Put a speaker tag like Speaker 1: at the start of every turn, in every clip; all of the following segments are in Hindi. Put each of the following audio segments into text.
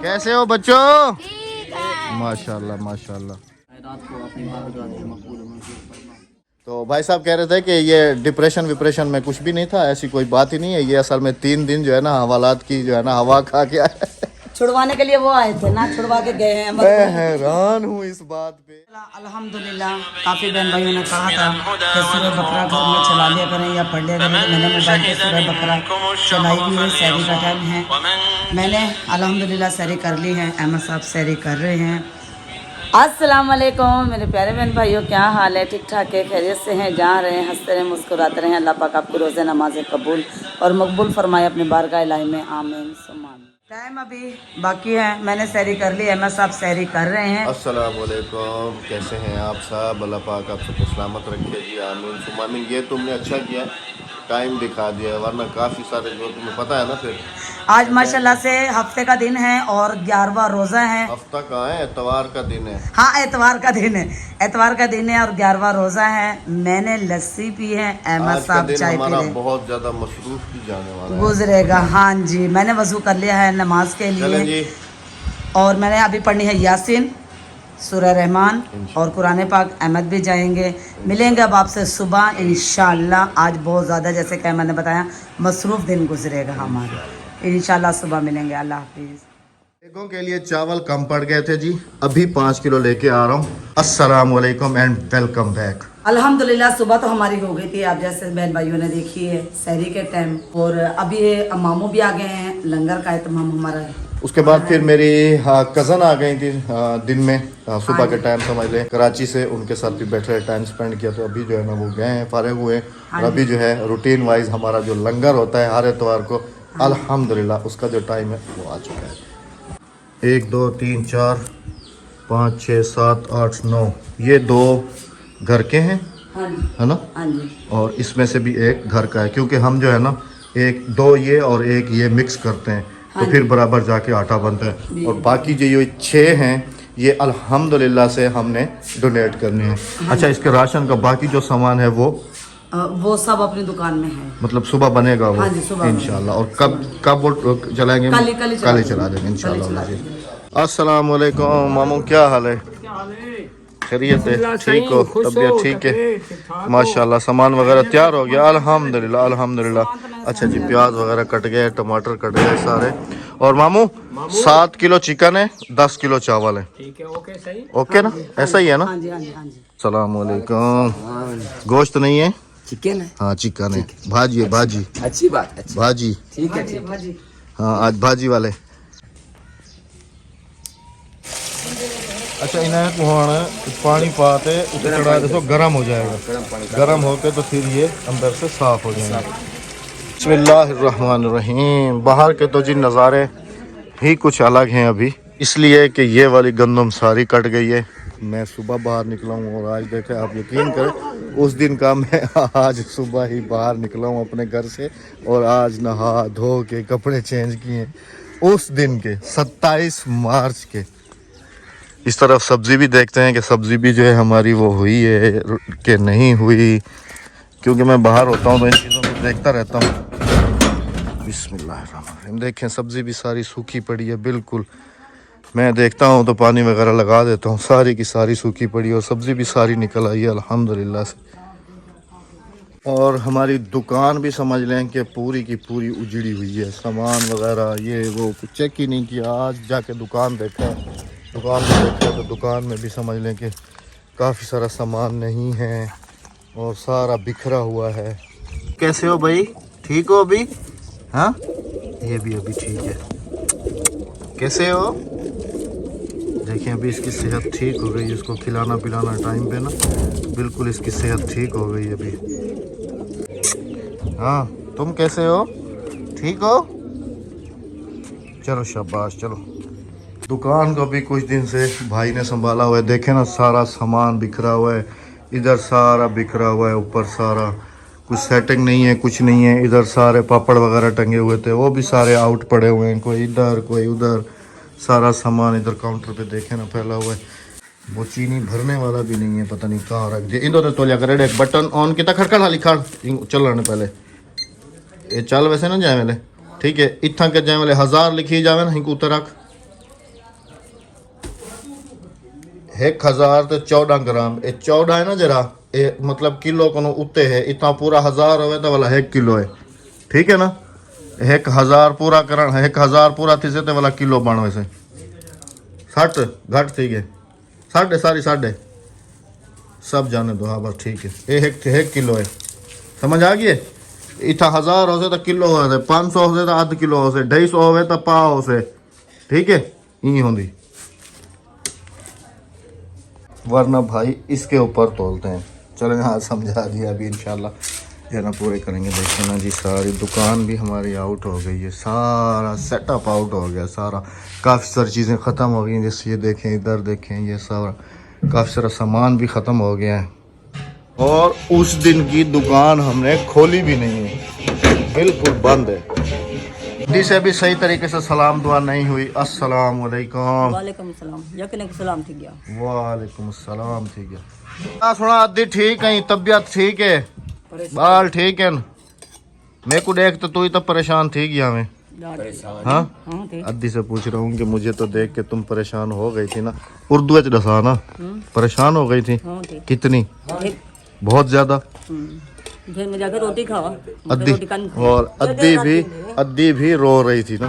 Speaker 1: कैसे हो बच्चों? माशाल्लाह माशाल्लाह। तो भाई साहब कह रहे थे कि ये डिप्रेशन विप्रेशन में कुछ भी नहीं था, ऐसी कोई बात ही नहीं है। ये असल में 3 दिन जो है ना हवालात की जो है ना हवा खा के आए।
Speaker 2: छुड़वाने के लिए वो आए थे ना, छुड़वा के गए हैं।
Speaker 1: मैं हैरान हूँ इस बात पे।
Speaker 2: अल्हम्दुलिल्लाह काफी बहन भाइयों ने कहा था कि सूरह बकरा घर में चला लिया करें या पढ़ लिया करें, तो मैंने मोबाइल पे सूरह बकरा चलाई भी है। सैरी का टाइम है, मैंने अल्हम्दुलिल्लाह सैरी कर ली है। अहमद साहब सैरी कर रहे हैं। अस्सलाम वालेकुम मेरे प्यारे बहन भाइयों, क्या हाल है? ठीक ठाक है, खैरियत से हैं? जा रहे हैं, हंसते रहें, मुस्कुराते रहें। अल्लाह पाक आपकी रोज़े नमाज़ें कबूल और मकबूल फरमाए अपने बारगाह इलाही में, आमीन सुम्मा आमीन। टाइम अभी बाकी है, मैंने सैरी कर ली, अहमद साहब सैरी कर रहे हैं।
Speaker 1: अस्सलाम वालेकुम, कैसे हैं आप सब? अल्लाह पाक आप सबको सलामत रखे जी, आमीन सुम्मा आमीन। ये तुमने अच्छा किया, टाइम दिखा दिया, वरना काफ़ी सारे जो तुम्हें पता है ना। फिर
Speaker 2: आज माशाल्लाह से हफ्ते का दिन है और 11वां रोज़ा है।
Speaker 1: हफ्ता कहाँ है, एतवार का दिन है।
Speaker 2: हाँ एतवार का दिन है, एतवार का दिन है और 11वां रोज़ा है। मैंने लस्सी पी है, अहमद साहब चाय पी रहे।
Speaker 1: बहुत ज़्यादा मसरूफ की जाने वाला है,
Speaker 2: गुजरेगा। हाँ जी, मैंने वजू कर लिया है नमाज के लिए और मैंने अभी पढ़नी है यासीन, सूरह रहमान और कुरान पाक। अहमद भी जाएंगे, मिलेंगे अब आपसे सुबह इंशाल्लाह। आज बहुत ज़्यादा जैसे कि मैंने बताया मसरूफ़ दिन गुजरेगा हमारा, इंशाल्लाह सुबह मिलेंगे। अल्लाह हाफिज़।
Speaker 1: लोगों के लिए चावल कम पड़ गए थे जी, अभी 5 किलो लेके आ रहा हूँ। अस्सलाम वालेकुम एंड वेलकम बैक।
Speaker 2: अल्हम्दुलिल्लाह सुबह तो हमारी हो गई थी, आप जैसे बहन भाइयों ने देखी है सहरी के टाइम। और अभी मामू भी आ गए हैं, लंगर का एहतमाम हमारा है।
Speaker 1: उसके बाद फिर मेरी कज़न आ गई थी दिन में, सुबह के टाइम समझ लें, कराची से। उनके साथ भी बैठे टाइम स्पेंड किया। तो अभी जो है ना वो गए हैं, फारिग हुए। और अभी जो है रूटीन वाइज हमारा जो लंगर होता है हर एतवार को, अल्हम्दुलिल्लाह उसका जो टाइम है वो आ चुका है। 1 2 3 4 5 6 7 8 9 ये 2 घर के हैं, है ना?
Speaker 2: हाँ जी।
Speaker 1: और इसमें से भी एक घर का है, क्योंकि हम जो है ना 2 ये और 1 ये मिक्स करते हैं, तो फिर बराबर जाके आटा बनता है। और बाकी जो ये 6 हैं ये अल्हम्दुलिल्लाह से हमने डोनेट करने हैं। अच्छा, इसके राशन का बाकी जो सामान है वो
Speaker 2: सब अपनी दुकान में है,
Speaker 1: मतलब सुबह बनेगा वो।
Speaker 2: हाँ जी, सुबह
Speaker 1: इंशाल्लाह। और कब वो चलाएंगे? कल ही चला देंगे इंशाल्लाह। अस्सलाम वालेकुम मामू, क्या हाल है? खैरियत है? ठीक हो? तबीयत ठीक है? माशाल्लाह। सामान वगैरह तैयार हो गया? अल्हम्दुलिल्लाह अल्हम्दुलिल्लाह। अच्छा जी, प्याज वगैरह कट गए, टमाटर कट गए सारे। और मामू 7 किलो चिकन है, 10 किलो चावल है। ठीक है, ओके सही, ओके ना? ऐसा ही है ना?
Speaker 2: हाँ जी हाँ जी हाँ जी।
Speaker 1: सलाम वालेकुम। गोश्त नहीं है?
Speaker 3: चिकन है।
Speaker 1: हाँ चिकन है। भाजी है, भाजी।
Speaker 3: अच्छी बात, अच्छी
Speaker 1: भाजी।
Speaker 3: ठीक है
Speaker 2: भाजी।
Speaker 1: हाँ आज भाजी वाले। अच्छा, इन्हें पानी पाते चढ़ा दो, गर्म हो जाएगा। गर्म होके तो फिर ये अंदर से साफ हो जाएगा। बिस्मिल्लाहिर्रहमानिर्रहीम। बाहर के तो जी नज़ारे ही कुछ अलग हैं अभी, इसलिए कि ये वाली गंदम सारी कट गई है। मैं सुबह बाहर निकला हूँ और आज देखे आप यकीन करें उस दिन का मैं आज सुबह ही बाहर निकला हूँ अपने घर से। और आज नहा धो के कपड़े चेंज किए उस दिन के 27 मार्च के। इस तरफ सब्ज़ी भी देखते हैं कि सब्ज़ी भी जो है हमारी वो हुई है कि नहीं हुई, क्योंकि मैं बाहर होता हूँ तो इन चीज़ों को देखता रहता हूँ। बिस्मिल्लाहिर्रहमानिर्रहीम। देखें सब्ज़ी भी सारी सूखी पड़ी है बिल्कुल। मैं देखता हूँ तो पानी वगैरह लगा देता हूँ, सारी की सारी सूखी पड़ी है और सब्ज़ी भी सारी निकल आई है अल्हम्दुलिल्लाह से। और हमारी दुकान भी समझ लें कि पूरी की पूरी उजड़ी हुई है, सामान वगैरह ये वो कुछ चेक ही नहीं किया। आज जाके दुकान देखा, दुकान में देखा तो दुकान में भी समझ लें कि काफ़ी सारा सामान नहीं है और सारा बिखरा हुआ है। कैसे हो भाई? ठीक हो अभी? हाँ ये भी अभी ठीक है। कैसे हो? देखिए अभी इसकी सेहत ठीक हो गई, इसको खिलाना पिलाना टाइम पे ना, बिल्कुल इसकी सेहत ठीक हो गई अभी। हाँ तुम कैसे हो? ठीक हो? चलो शाबाश। चलो दुकान को भी कुछ दिन से भाई ने संभाला हुआ है। देखे ना सारा सामान बिखरा हुआ है, इधर सारा बिखरा हुआ है, ऊपर सारा कुछ सेटिंग नहीं है, कुछ नहीं है। इधर सारे पापड़ वगैरह टंगे हुए थे वो भी सारे आउट पड़े हुए हैं, कोई इधर कोई उधर। सारा सामान इधर काउंटर पे देखे ना फैला हुआ है। वो चीनी भरने वाला भी नहीं है, पता नहीं कहाँ रख दिया। इन दोनों तोलिया करे एक बटन ऑन किया खड़खड़ हाली खड़ चल रहा पहले ये चल वैसे ना जाए वाले ठीक है इतना के जाए वाले 1000 लिखी जावे ना हिंक उतर रख 1000 तो 14 ग्राम ये 14 है ना जरा ये मतलब किलो को उत्ते है इतना पूरा 1000 होवे तो वाला 1 किलो है ठीक है ना 1000 पूरा करण 1000 पूरा थी से तो वाला किलो बन वैसे 60 घट ठीक है साढ़े सारी साढ़े सब जाने दो हाँ बस ठीक है ये 1 किलो है समझ आ गई इतना 1000 हो से तो किलो हो से 500 हो से तो आध किलो हो से 250 हो तो पा हो से ठीक है यही होंगी वरना भाई इसके ऊपर तोलते हैं चलो हाँ समझा दिया अभी इंशाल्लाह जो है ना पूरे करेंगे। देखिए ना जी सारी दुकान भी हमारी आउट हो गई है सारा सेटअप आउट हो गया सारा काफ़ी सारी चीज़ें ख़त्म हो गई हैं जैसे ये देखें इधर देखें ये सारा काफ़ी सारा सामान भी ख़त्म हो गया है और उस दिन की दुकान हमने खोली भी नहीं है बिल्कुल बंद है। दी से भी सही तरीके से सलाम दुआ नहीं हुई अस्सलाम वालेकुम
Speaker 2: वालेकुम सलाम यकने सलाम ठीक गया
Speaker 1: वालेकुम सलाम ठीक है सुना अद्दी ठीक है तबीयत ठीक है बाल ठीक है मेरे को देख तो तू ही तो परेशान थी गया मैं हाँ अद्दी से पूछ रहा हूँ कि मुझे तो देख के तुम परेशान हो गई थी ना उर्दू च दसा ना परेशान हो गई थी कितनी बहुत ज्यादा
Speaker 2: फिर मैं जाकर रोटी खावा
Speaker 1: अद्दी और अद्दी भी रो रही थी ना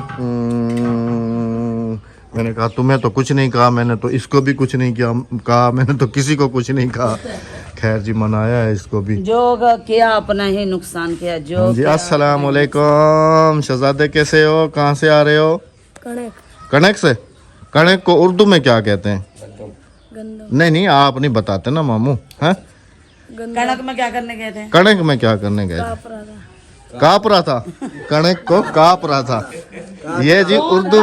Speaker 1: मैंने कहा तुम्हें तो कुछ नहीं कहा मैंने तो इसको भी कुछ नहीं कहा मैंने तो किसी को कुछ नहीं कहा खैर जी मनाया है इसको भी
Speaker 2: जो किया अपना ही नुकसान किया जो
Speaker 1: जी अस्सलाम वालेकुम शहजादे कैसे हो कहाँ से आ रहे हो कणक से कणक को उर्दू में क्या कहते हैं नहीं आप नहीं बताते ना मामू हैं
Speaker 2: कणक में क्या करने गए थे
Speaker 1: कणक में क्या करने गए थे काप रहा था कणक को काप रहा था ये जी उर्दू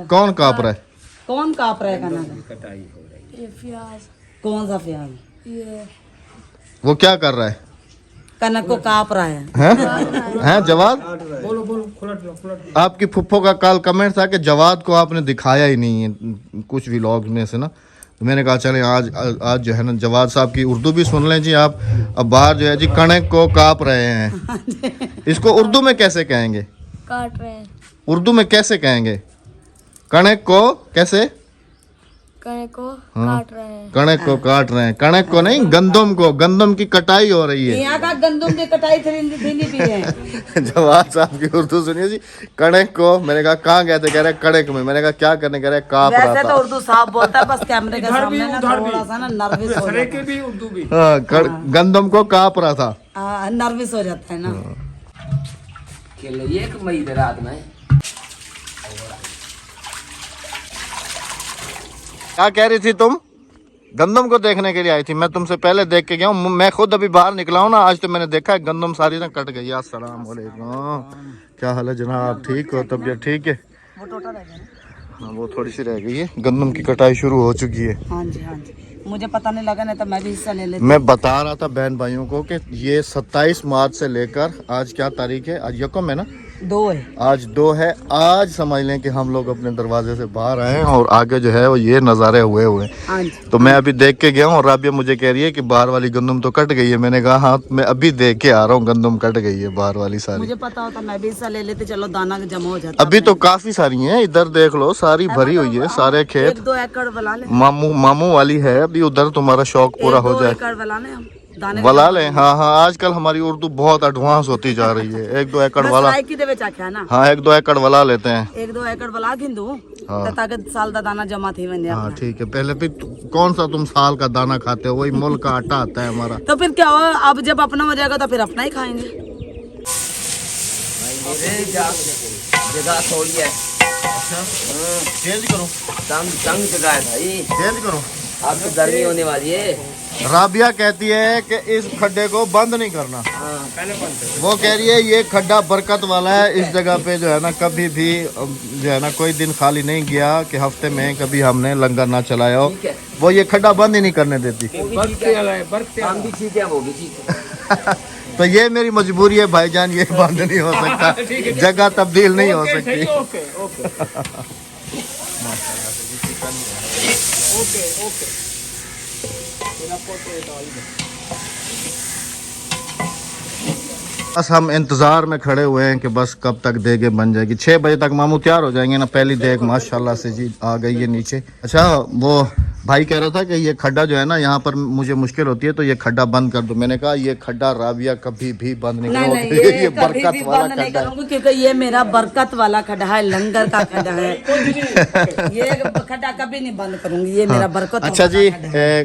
Speaker 1: कौन काप रहा है
Speaker 2: कौन काप रहा है कणक कौन सा प्याज
Speaker 1: वो क्या कर रहा है
Speaker 2: कनक को काप रहा है
Speaker 1: हैं जवाद आपकी फुफ्फो का कल कमेंट था कि जवाद को आपने दिखाया ही नहीं है कुछ व्लॉग में से ना तो मैंने कहा चले आज जो है ना जवाद साहब की उर्दू भी सुन लें जी आप अब बाहर जो है जी कणक को काप रहे हैं इसको उर्दू में कैसे कहेंगे
Speaker 3: काट रहे हैं
Speaker 1: उर्दू में कैसे कहेंगे कणक को कैसे
Speaker 3: कणक को काट रहे हैं
Speaker 1: कणक को काट रहे हैं कणक को नहीं गंदम की कटाई हो रही है
Speaker 2: यहाँ का गंदम की कटाई थी भी है
Speaker 1: जवाद साहब की उर्दू सुनिए जी कणक को मैंने कहा कहाँ गए थे कह रहे कणक में मैंने कहा क्या करने कह रहे काप रहा था
Speaker 2: वैसे तो उर्दू साफ बोलता है बस कैमरे के सामने ना थोड़ा सा ना नर्वस हो जाता
Speaker 4: भी उर्दू भी
Speaker 1: हाँ गंदम को काप रहा था
Speaker 2: है नर्वस हो जाता है ना
Speaker 4: एक मई रात में
Speaker 1: क्या कह रही थी तुम गंदम को देखने के लिए आई थी मैं तुमसे पहले देख के गया हूँ मैं खुद अभी बाहर निकला हूँ ना आज तो मैंने देखा है गंदम सारी ना कट गई अस्सलाम वालेकुम क्या हाल है जनाब ठीक हो तबीयत ठीक है हाँ वो थोड़ी सी रह गई है गंदम की कटाई शुरू हो चुकी है
Speaker 2: हाँ जी मुझे पता नहीं लगा नहीं तो मैं भी हिस्सा ले लेती
Speaker 1: मैं बता रहा था बहन भाइयों को कि ये 27 मार्च से लेकर आज क्या तारीख है आज यकम है ना
Speaker 2: 2 है
Speaker 1: आज 2 है आज समझ लें कि हम लोग अपने दरवाजे से बाहर आए हैं और आगे जो है वो ये नज़ारे हुए
Speaker 2: हाँ जी
Speaker 1: तो मैं अभी देख के गया हूँ और राबिया मुझे कह रही है कि बाहर वाली गंदम तो कट गई है मैंने कहा हाँ मैं अभी देख के आ रहा हूँ गंदम कट गई है बाहर वाली सारी
Speaker 2: मुझे पता होता मैं भी हिस्सा ले लेती चलो दाना जमा हो जाता
Speaker 1: अभी तो काफी सारी हैं इधर देख लो सारी भरी हुई है सारे खेत
Speaker 2: 1-2 एकड़ बना ले
Speaker 1: मामू वाली है अभी उधर तुम्हारा शौक पूरा हो जाए
Speaker 2: 1-2 एकड़ बना ले हम दाने
Speaker 1: वाला लें हाँ आजकल हमारी उर्दू बहुत एडवांस होती जा रही है 1-2 एकड़ वाला हाँ 1-2 एकड़ वाला लेते हैं
Speaker 2: 1-2 एकड़ वाला गिंदू ताकि साल का दाना जमा थी मैंने
Speaker 1: हाँ ठीक है पहले फिर कौन सा तुम साल का दाना खाते हो वही मुल्क का आटा आता है हमारा
Speaker 2: तो फिर क्या हुआ अब जब अपना हो जाएगा तो फिर अपना ही खाएंगे
Speaker 4: जगह थोड़ी है
Speaker 1: चेंज करो
Speaker 4: तंग जगह है भाई
Speaker 1: चेंज करो
Speaker 4: अब तो गर्मी होने वाली है
Speaker 1: राबिया कहती है कि इस खड्डे को बंद नहीं करना वो कह रही है ये खड्डा बरकत वाला है इस जगह पे जो है ना कभी भी जो है ना कोई दिन खाली नहीं गया कि हफ्ते में कभी हमने लंगर ना चलाया हो वो ये खड्डा बंद ही नहीं करने देती तो ये मेरी मजबूरी है भाईजान ये बंद नहीं हो सकता जगह तब्दील नहीं हो सकती बस हम इंतज़ार में खड़े हुए हैं कि बस कब तक देगे बन जाएगी। 6 बजे तक मामू तैयार हो जाएंगे ना। पहली देग माशाल्लाह से जी आ गई है नीचे। अच्छा वो भाई कह रहा था कि ये खड्डा जो है ना यहाँ पर मुझे मुश्किल होती है तो ये खड्डा बंद कर दो। मैंने कहा ये खड्डा राबिया कभी भी बंद नहीं करोगे, ये बरकत वाला
Speaker 2: नहीं
Speaker 1: खड्डा
Speaker 2: करूंगी क्योंकि ये मेरा बरकत वाला खड्डा है, लंगर का खड्डा है। ये खड्डा कभी नहीं बंद करूंगी, ये मेरा बरकत।
Speaker 1: अच्छा जी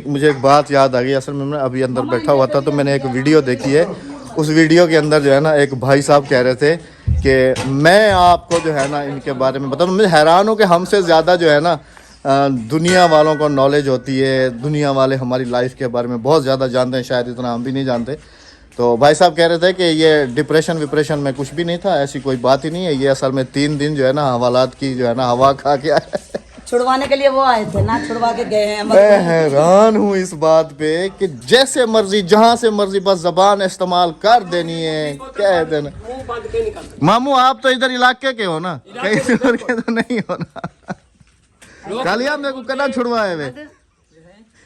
Speaker 1: मुझे एक बात याद आ गई। असल में मैं अभी अंदर बैठा हुआ था तो मैंने एक वीडियो देखी है। उस वीडियो के अंदर जो है ना एक भाई साहब कह रहे थे कि मैं आपको जो है ना इनके बारे में बताऊँ। मैं हैरान हूँ कि हमसे ज़्यादा जो है ना दुनिया वालों को नॉलेज होती है। दुनिया वाले हमारी लाइफ के बारे में बहुत ज़्यादा जानते हैं, शायद इतना हम भी नहीं जानते। तो भाई साहब कह रहे थे कि ये डिप्रेशन विप्रेशन में कुछ भी नहीं था, ऐसी कोई बात ही नहीं है। ये असल में 3 दिन जो है ना हवालात की जो है ना हवा खा के आए।
Speaker 2: छुड़वाने के लिए वो आए थे ना, छुड़वा के गए हैं।
Speaker 1: मैं हैरान हूँ इस बात पे कि जैसे मर्जी जहाँ से मर्जी बस जबान इस्तेमाल कर देनी है, कह देना। मामू आप तो इधर इलाके के हो ना, कहीं दूर के तो नहीं हो ना। कालिया मेरे को कदा छुड़वाए वे,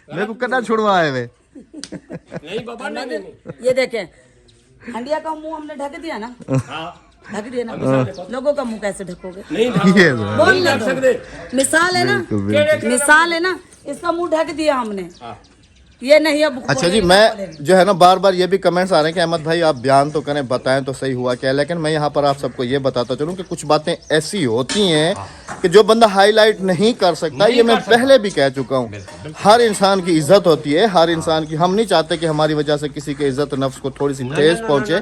Speaker 1: मेरे को कदा छुड़वाए वे।
Speaker 5: नहीं बाबा नहीं।
Speaker 2: ये देखें हंडिया का मुंह हमने ढक दिया ना, ढक दिया ना। लोगों का मुंह कैसे ढकोगे?
Speaker 5: नहीं
Speaker 1: ये
Speaker 2: बोल नहीं सकते। मिसाल है ना, मिसाल है ना, इसका मुंह ढक दिया हमने। ये नहीं अब।
Speaker 1: अच्छा जी मैं जो है ना बार बार ये भी कमेंट्स आ रहे हैं कि अहमद भाई आप बयान तो करें, बताएं तो सही हुआ क्या। लेकिन मैं यहाँ पर आप सबको ये बताता चलूँ कि कुछ बातें ऐसी होती हैं कि जो बंदा हाईलाइट नहीं कर सकता। ये मैं पहले भी कह चुका हूँ। हर इंसान की इज्जत होती है, हर इंसान की। हम नहीं चाहते कि हमारी वजह से किसी के इज्जत नफ्स को थोड़ी सी ठेस पहुँचे,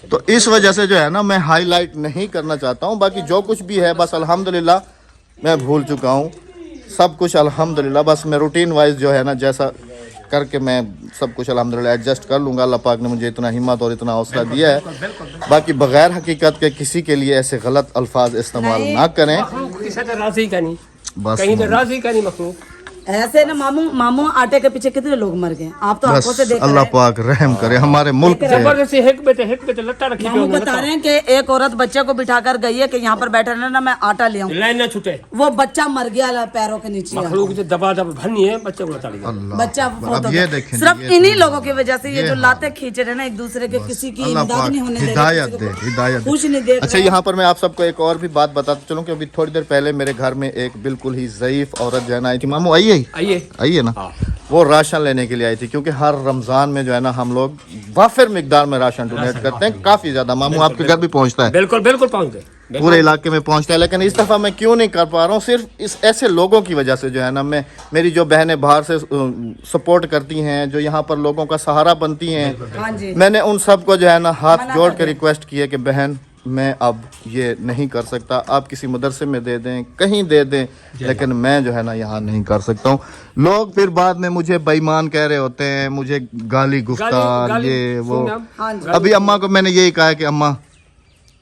Speaker 1: तो इस वजह से जो है ना मैं हाईलाइट नहीं करना चाहता हूँ। बाकी जो कुछ भी है बस अल्हम्दुलिल्लाह मैं भूल चुका हूँ सब कुछ अल्हम्दुलिल्लाह। बस मैं रूटीन वाइज जो है ना जैसा करके मैं सब कुछ अल्हम्दुलिल्लाह एडजस्ट कर लूँगा। अल्लाह पाक ने मुझे इतना हिम्मत और इतना हौसला दिया है। बाकी बगैर हकीकत के किसी के लिए ऐसे गलत अल्फाज इस्तेमाल ना करें।
Speaker 5: राजी का नहीं,
Speaker 1: बस
Speaker 5: कहीं तो राजी का नहीं मखलूक।
Speaker 2: ऐसे ना मामू आटे के पीछे कितने लोग मर गए, आप तो आंखों से
Speaker 1: बस
Speaker 2: देख
Speaker 1: अल्लाह पाक रहम करे हमारे मुल्क पे।
Speaker 5: जबरदस्ती हिक पे लट्टा रखी
Speaker 2: मामू बता रहे हैं कि एक औरत बच्चे को बिठाकर गई है कि यहाँ पर बैठा रहना, मैं आटा ले आऊं।
Speaker 5: लाइन ना छूटे,
Speaker 2: वो बच्चा मर गया पैरों के नीचे।
Speaker 5: मखलूक जो दबा भरनी है बच्चे को लता लिया।
Speaker 2: बच्चा
Speaker 1: अब ये देखें
Speaker 2: सिर्फ इन्हीं लोगों की वजह से ये जो लाते खींचे रहे ना एक दूसरे के, किसी की
Speaker 1: अल्लाह
Speaker 2: इमदाद
Speaker 1: पाक
Speaker 2: नहीं होने दे रहे,
Speaker 1: हिदायत
Speaker 2: किसी
Speaker 1: दे,
Speaker 2: को
Speaker 1: हिदायत
Speaker 2: कुछ नहीं दे।
Speaker 1: अच्छा यहाँ पर मैं आप सबको एक और भी बात बताता चलूँ कि अभी थोड़ी देर पहले मेरे घर में एक बिल्कुल ही ज़ईफ औरत जो है ना आई थी। मामू आइए
Speaker 5: आइए
Speaker 1: ना। वो राशन लेने के लिए आई थी क्योंकि हर रमजान में जो है ना हम लोग वाफिर मिकदार में राशन डोनेट करते हैं, काफी ज्यादा। मामू आपके घर भी पहुंचता है?
Speaker 5: बिल्कुल बिल्कुल पहुंच गए,
Speaker 1: पूरे इलाके में पहुंचता है। लेकिन इस दफा मैं क्यों नहीं कर पा रहा हूँ, सिर्फ इस ऐसे लोगों की वजह से जो है ना मैं, मेरी जो बहनें बाहर से सपोर्ट करती हैं, जो यहाँ पर लोगों का सहारा बनती हैं, मैंने उन सबको जो है ना हाथ जोड़ के रिक्वेस्ट की है कि बहन मैं अब ये नहीं कर सकता, आप किसी मदरसे में दे दें, कहीं दे दें, लेकिन मैं जो है ना यहाँ नहीं कर सकता हूँ। लोग फिर बाद में मुझे बेईमान कह रहे होते हैं, मुझे गाली गुफ्तार ये वो। अभी अम्मा को मैंने यही कहा है कि अम्मा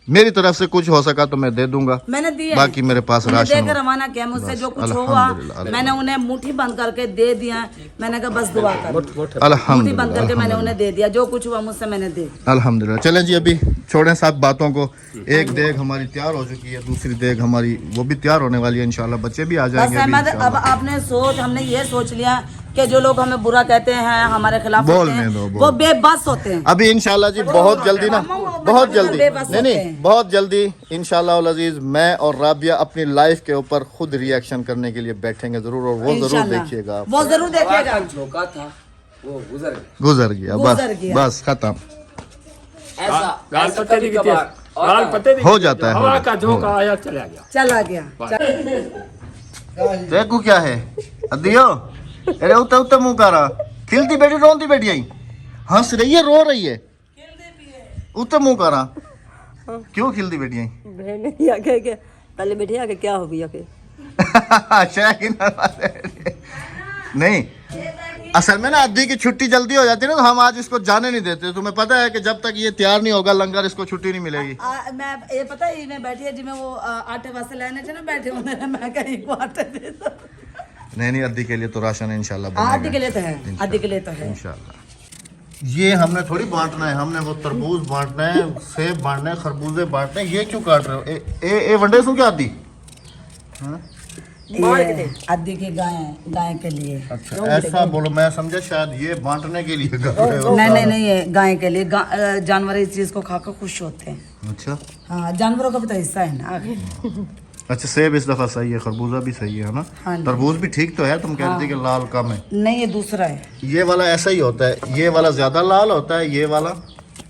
Speaker 1: मेरी तरफ से कुछ हो सका तो मैं दे दूंगा,
Speaker 2: मैंने दिया,
Speaker 1: बाकी मेरे पास राशन
Speaker 2: देकर रवाना किया। मुझसे जो कुछ हुआ मैंने उन्हें मुट्ठी बंद करके दे दिया। मैंने कहा बस दुआ कर, मुट्ठी बंद करके मैंने उन्हें दे दिया। जो कुछ हुआ मुझसे मैंने दे दिया।
Speaker 1: अल्हम्दुलिल्लाह। चलें जी अभी छोड़ें सब बातों को। एक देग हमारी तैयार हो चुकी है, दूसरी देग हमारी वो भी तैयार होने वाली है इंशाल्लाह। बच्चे भी आ जाएंगे अभी।
Speaker 2: अब आपने हमने ये सोच लिया कि जो लोग हमें बुरा कहते हैं, हमारे खिलाफ होते हैं, वो बेबस होते हैं।
Speaker 1: अभी इंशाल्लाह जी बहुत जल्दी ना, बहुत जल्दी नहीं बहुत जल्दी इंशाल्लाह अल अजीज मैं और राबिया अपनी लाइफ के ऊपर खुद रिएक्शन करने के लिए बैठेंगे जरूर, और वो जरूर देखिएगा।
Speaker 2: वो जरूर देखिएगा।
Speaker 4: झोंका था वो गुजर
Speaker 1: गया, बस खत्म।
Speaker 4: ऐसा
Speaker 5: गाल पत्ते दी गाल पत्ते दी
Speaker 1: हो जाता है,
Speaker 5: हवा का झोंका आया चला गया।
Speaker 1: देखो क्या है अदियो, अरे उते उते मुंह करा, खिलती बैठी रोती बैठी आई, हंस रही है रो रही है, उते मुंह करा, क्यों खिलती बैठी आई?
Speaker 6: बहन आके क्या पहले बैठे आके क्या हो गया फिर?
Speaker 1: नहीं असल में ना अद्दी की छुट्टी जल्दी हो जाती है ना, तो हम आज इसको जाने नहीं देते। तुम्हें पता है कि जब तक ये तैयार नहीं होगा लंगर, इसको छुट्टी नहीं मिलेगी।
Speaker 2: मैं ये पता है मैं बैठी है जिसमें वो आटे वास्ते लेने थे ना, बैठे होंगे मैं कहीं को आटे दे दो।
Speaker 1: नहीं अद्दी के लिए तो राशन है इंशाल्लाह,
Speaker 2: आदि के लिए तो है, आदि के लिए तो है
Speaker 1: इंशाल्लाह। ये हमने थोड़ी बांटना है, हमने वो तरबूज बांटना है, सेब बांटना है, खरबूजे बांटने हैं। ये क्यों काट रहे हो? ए वंडे सु क्या आदि?
Speaker 2: ये अद्दी की गाय के लिए।
Speaker 1: अच्छा ऐसा बोलो, मैं समझा शायद ये बांटने के लिए कर रहे हो।
Speaker 2: नहीं ये गाय के लिए। जानवर इस चीज को खाकर खुश होते हैं।
Speaker 1: अच्छा
Speaker 2: हाँ, जानवरों का भी तो हिस्सा है ना।
Speaker 1: अच्छा, सेब इस दफा सही है, खरबूजा भी सही है ना?
Speaker 2: हाँ जी।
Speaker 1: तरबूज भी ठीक तो है, तुम कह रही थी कि लाल कम है।
Speaker 2: नहीं, ये दूसरा है।
Speaker 1: ये वाला ऐसा ही होता है, ये वाला ज्यादा लाल होता है ये वाला,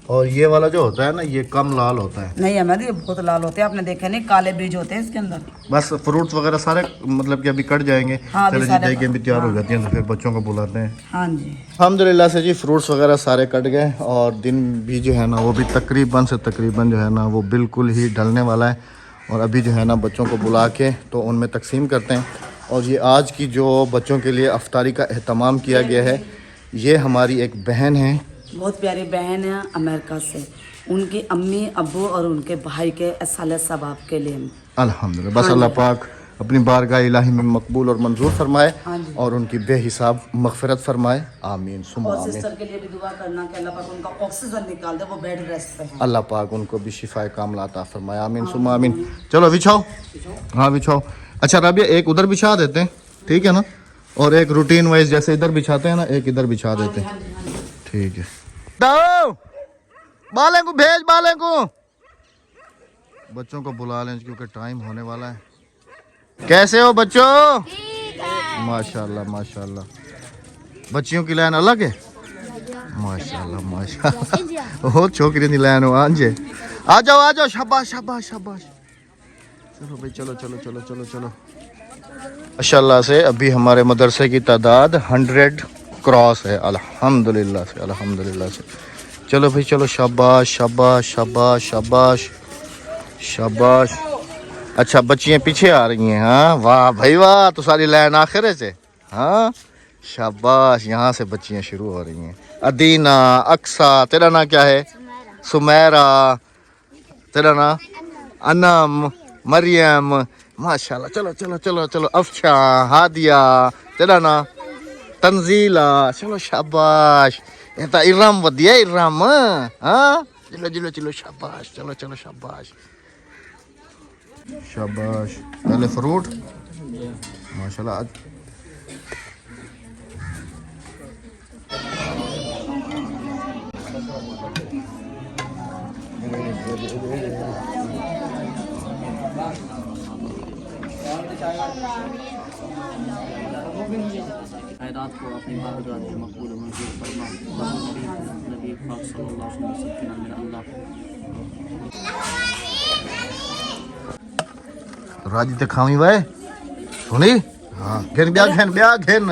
Speaker 1: और ये वाला जो होता है ना ये कम लाल होता है।
Speaker 2: नहीं हमें ये बहुत लाल होते हैं, आपने देखे नहीं, काले बीज होते हैं इसके अंदर।
Speaker 1: बस फ्रूट्स वगैरह सारे मतलब कि अभी कट जाएंगे।
Speaker 2: हाँ,
Speaker 1: चलो
Speaker 2: अभी
Speaker 1: जी,
Speaker 2: सारे-
Speaker 1: देखें भी तैयार हो जाती हैं तो फिर बच्चों को बुलाते हैं।
Speaker 2: हाँ जी।
Speaker 1: अल्हम्दुलिल्लाह से जी फ्रूट्स वगैरह सारे कट गए और दिन भी जो है ना वो भी तकरीबन से तकरीबन जो है ना वो बिल्कुल ही ढलने वाला है। और अभी जो है ना बच्चों को बुला के तो उनमें तकसीम करते हैं। और ये आज की जो बच्चों के लिए अफ्तारी का एहतमाम किया गया है, ये हमारी एक बहन है,
Speaker 2: बहुत प्यारी बहन है अमेरिका से। उनकी अम्मी अब्बू और उनके भाई के साले सबाब के लिए
Speaker 1: अल्हम्दुलिल्लाह। बस अल्लाह पाक अपनी बारगाह इलाही में मकबूल और मंजूर फरमाए
Speaker 2: हाँ जी।
Speaker 1: और उनकी बेहिसाब मगफिरत फरमाए। आमीन सुम्मा
Speaker 2: और
Speaker 1: आमीन।
Speaker 2: सिस्टर के लिए भी दुआ करना कि अल्लाह पाक उनका ऑक्सीजन निकाल दे, वो बेड रेस्ट पे है।
Speaker 1: अल्लाह पाक उनको भी शिफाए कामला अता फरमाए। आमीन सुम्मा आमीन। चलो बिछाओ। हाँ बिछाओ। अच्छा राबिया, एक उधर बिछा देते हैं, ठीक है ना? और एक रूटीन वाइज जैसे इधर बिछाते हैं ना, एक इधर बिछा देते हैं, ठीक है? दो बाले को भेज, बाले को बच्चों को बुला लें क्योंकि टाइम होने वाला है। कैसे हो बच्चों? माशाल्लाह माशाल्लाह। बच्चियों की लाइन अलग है, माशाल्लाह माशाल्लाह। हो छोकरी की लाइन हो। आंजे आ जाओ शाबाश शाबाश शाबाश। चलो भाई चलो चलो चलो चलो चलो। माशाल्लाह से अभी हमारे मदरसे की तादाद 100 क्रॉस है, अल्हम्दुलिल्लाह से अल्हम्दुलिल्लाह से। चलो भाई चलो, शाबाश शाबाश शाबाश शाबाश शाबाश। अच्छा बच्चियाँ पीछे आ रही हैं। हाँ वाह भाई वाह, तो सारी लाइन आखिर से। हाँ शाबाश, यहाँ से बच्चियाँ शुरू हो रही हैं। अदीना, अक्सा, तेरा नाम क्या है? सुमेरा, तेरा नाम? अनम, मरियम, माशाल्लाह। चलो चलो चलो चलो। अफशा, हादिया, तेरा नाम? तंजीला, चलो शाबाश। ये तो इराम वधिया इराम। हाँ चलो चलो चलो शाबाश, चलो चलो शाबाश शाबाश। पहले फ्रूट माशाल्लाह।
Speaker 7: खैरात को अपनी बारगाह में मकबूल और मंजूर फरमा। नबी पाक सल्लल्लाहु अलैहि वसल्लम के नाम में अल्लाह।
Speaker 1: राजी ते खावी वाए सुनी। हाँ घेन ब्याह घेन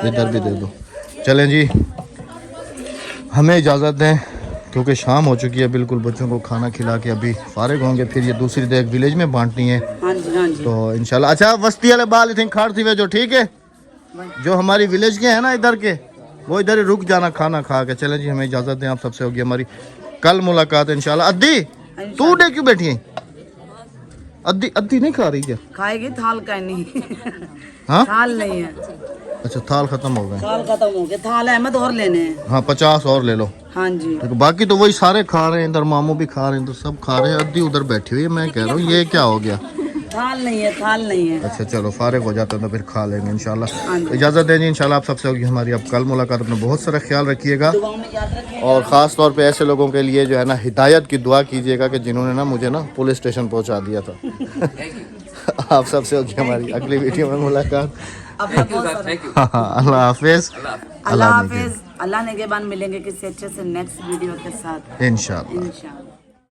Speaker 1: इधर भी दे दो। चलें जी, हमें इजाज़त दें क्योंकि शाम हो चुकी है बिल्कुल। बच्चों को खाना खिला के अभी फारिग होंगे, फिर ये दूसरी देख विलेज में बांटनी है।
Speaker 2: हाँ जी हाँ जी।
Speaker 1: तो इंशाल्लाह। अच्छा वस्ती वाले बाल इतने खाड़ थी वे जो, ठीक है? जो हमारी विलेज के हैं ना इधर के, वो इधर ही रुक जाना खाना खा के। चलें जी, हमें इजाज़त दें, आप सबसे होगी हमारी कल मुलाकात इंशाल्लाह। अद्दी तू डे क्यों बैठी है? अद्दी अद्दी नहीं खा रही क्या?
Speaker 2: खाएगी, थाल का नहीं।
Speaker 1: हाँ
Speaker 2: थाल नहीं है।
Speaker 1: अच्छा थाल खत्म हो गए।
Speaker 2: थाल खत्म हो गया, थाल अहमद और लेने हैं।
Speaker 1: हाँ 50 और ले लो।
Speaker 2: हाँ जी।
Speaker 1: देखो बाकी तो वही सारे खा रहे हैं, इधर मामू भी खा रहे हैं, तो सब खा रहे हैं। अद्दी उधर बैठी हुई है, मैं कह रहा हूँ ये क्या हो गया?
Speaker 2: थाल नहीं है, थाल नहीं है।
Speaker 1: अच्छा चलो फारिग हो जाते हैं तो फिर खा लेंगे इंशाल्लाह। इजाज़त दें जी, इंशाल्लाह आप सबसे होगी हमारी अब कल मुलाकात। अपना बहुत सारा ख्याल रखिएगा
Speaker 2: दुआओं में याद रखें।
Speaker 1: और ख़ास तौर पे ऐसे लोगों के लिए जो है ना हिदायत की दुआ कीजिएगा कि जिन्होंने ना मुझे ना पुलिस स्टेशन पहुंचा दिया था। आप सबसे होगी हमारी अगली वीडियो में मुलाकात।
Speaker 2: अपना बहुत सारा
Speaker 1: अल्लाह हाफिज़।
Speaker 2: अल्लाह हाफिज। अल्लाह ने के बाद मिलेंगे किसी अच्छे से नेक्स्ट वीडियो के साथ
Speaker 1: इंशाल्लाह।
Speaker 2: इंशाल्लाह।